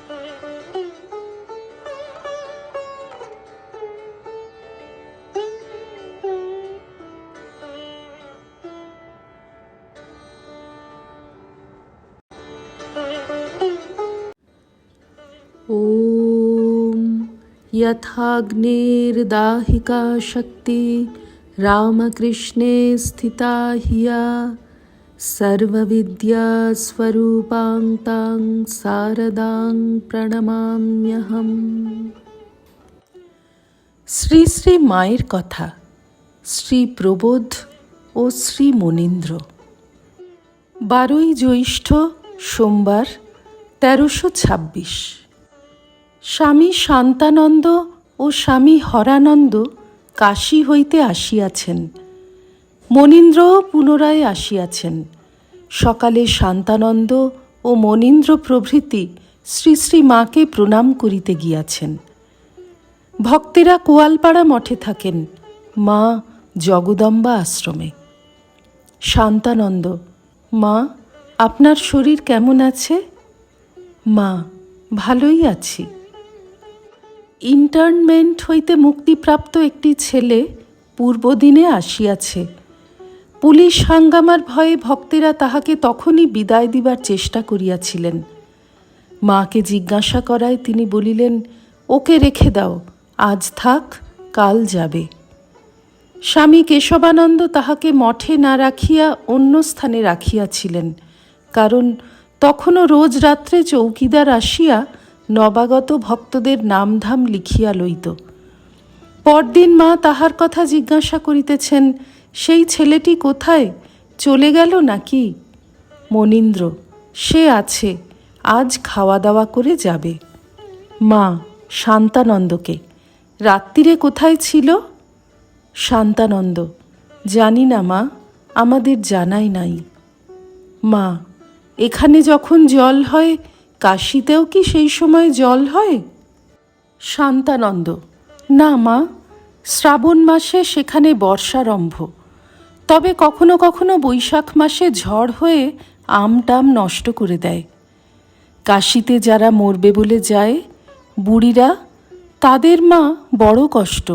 ॐ यथाग्निर्दाहिका शक्ति रामकृष्णे स्थिता हिया सर्वविद्यास्वरूपां तां शारदां प्रणमाम्यहम्। শ্রী শ্রী মায়ের কথা, শ্রী প্রবোধ ও শ্রী মনীন্দ্র। 12ই জ্যৈষ্ঠ সোমবার 1326। স্বামী শান্তানন্দ ও স্বামী হরানন্দ কাশী হইতে আসিয়াছেন। মনীন্দ্রও পুনরায় আসিয়াছেন। সকালে শান্তানন্দ ও মনীন্দ্র প্রভৃতি শ্রী শ্রী মাকে প্রণাম করিতে গিয়াছেন। ভক্তেরা কোয়ালপাড়া মঠে থাকেন, মা জগদম্বা আশ্রমে। শান্তানন্দ: মা, আপনার শরীর কেমন আছে? মা: ভালোই আছি। ইন্টার্নমেন্ট হইতে মুক্তিপ্রাপ্ত একটি ছেলে পূর্বদিনে আসিয়াছে। পুলিশ হাঙ্গামার ভয়ে ভক্তেরা তাহাকে তখনই বিদায় দিবার চেষ্টা করিয়াছিলেন। মাকে জিজ্ঞাসা করায় তিনি বলিলেন, ওকে রেখে দাও, আজ থাক, কাল যাবে। স্বামী কেশবানন্দ তাহাকে মঠে না রাখিয়া অন্য স্থানে রাখিয়াছিলেন, কারণ তখনও রোজ রাত্রে চৌকিদার আসিয়া নবাগত ভক্তদের নামধাম লিখিয়া লইত। পরদিন মা তাহার কথা জিজ্ঞাসা করিতেছেন, সেই ছেলেটি কোথায়, চলে গেল নাকি? মনীন্দ্র: সে আছে, আজ খাওয়া দাওয়া করে যাবে। মা শান্তানন্দকে: রাত্রিরে কোথায় ছিল? শান্তানন্দ: জানি না মা, আমাদের জানাই নাই। মা: এখানে যখন জল হয়, কাশীতেও কি সেই সময় জল হয়? শান্তানন্দ: না মা, শ্রাবণ মাসে সেখানে বর্ষারম্ভ, তবে কখনো কখনো বৈশাখ মাসে ঝড় হয়ে আমটাম নষ্ট করে দেয়। কাশীতে যারা মরবে বলে যায়, বুড়িরা, তাদের মা বড় কষ্ট,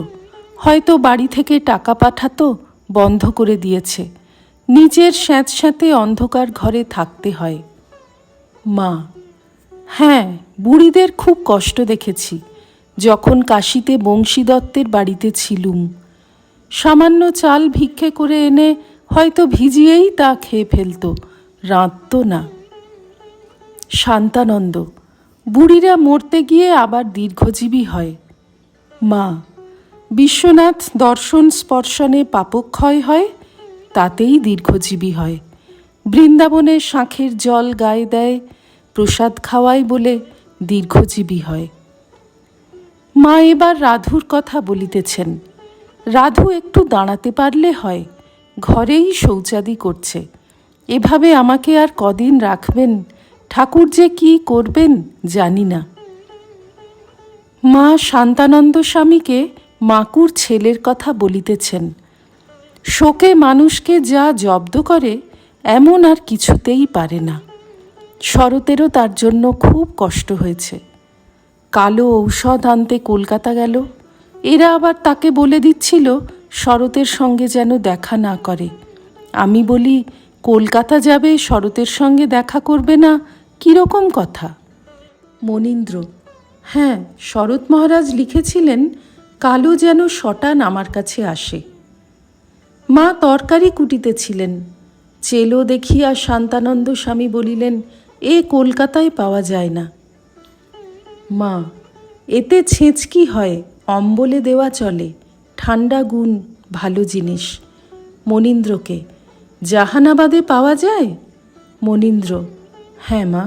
হয়তো বাড়ি থেকে টাকা পাঠাতো, বন্ধ করে দিয়েছে, নিজের স্যাঁতস্যাঁতে অন্ধকার ঘরে থাকতে হয়। মা: হ্যাঁ, বুড়িদের খুব কষ্ট দেখেছি, যখন কাশীতে বংশী দত্তের বাড়িতে ছিলুম। সামান্য চাল ভিক্ষে করে এনে হয়তো ভিজিয়েই তা খেয়ে ফেলত, রাঁধত না। শান্তানন্দ: বুড়িরা মরতে গিয়ে আবার দীর্ঘজীবী হয়। মা: বিশ্বনাথ দর্শন স্পর্শনে পাপক্ষয় হয়, তাতেই দীর্ঘজীবী হয়। বৃন্দাবনে শাঁখের জল গায়ে দেয়, প্রসাদ খাওয়ায় বলে দীর্ঘজীবী হয়। মা এবার রাধুর কথা বলিতেছেন। রাধু একটু দাঁড়াতে পারলে হয়, ঘরেই শৌচাদি করছে। এভাবে আমাকে আর কদিন রাখবেন, ঠাকুর যে কি করবেন জানি না। মা শান্তানন্দ স্বামীকে মাকুর ছেলের কথা বলিতেছেন। শোকে মানুষকে যা জব্দ করে, এমন আর কিছুতেই পারে না। শরতেরও তার জন্য খুব কষ্ট হয়েছে। কালো ঔষধ আনতে কলকাতা গেল। এরা আবার তাকে বলে দিচ্ছিল শরতের সঙ্গে যেন দেখা না করে। আমি বলি, কলকাতা যাবে, শরতের সঙ্গে দেখা করবে না, কীরকম কথা? মনীন্দ্র: হ্যাঁ, শরৎ মহারাজ লিখেছিলেন কালো যেন শটান আমার কাছে আসে। মা তরকারি কুটিতেছিলেন। চেলো দেখিয়া শান্তানন্দ স্বামী বলিলেন, এ কলকাতায় পাওয়া যায় না। মা: এতে ছেঁচকি হয়, অম্বলে দেওয়া চলে, ঠান্ডা গুণ, ভালো জিনিস। মনীন্দ্রকে: জাহানাবাদে পাওয়া যায়? মনীন্দ্র: হ্যাঁ মা।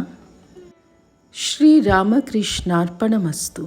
শ্রী রামকৃষ্ণার্পণমস্তু।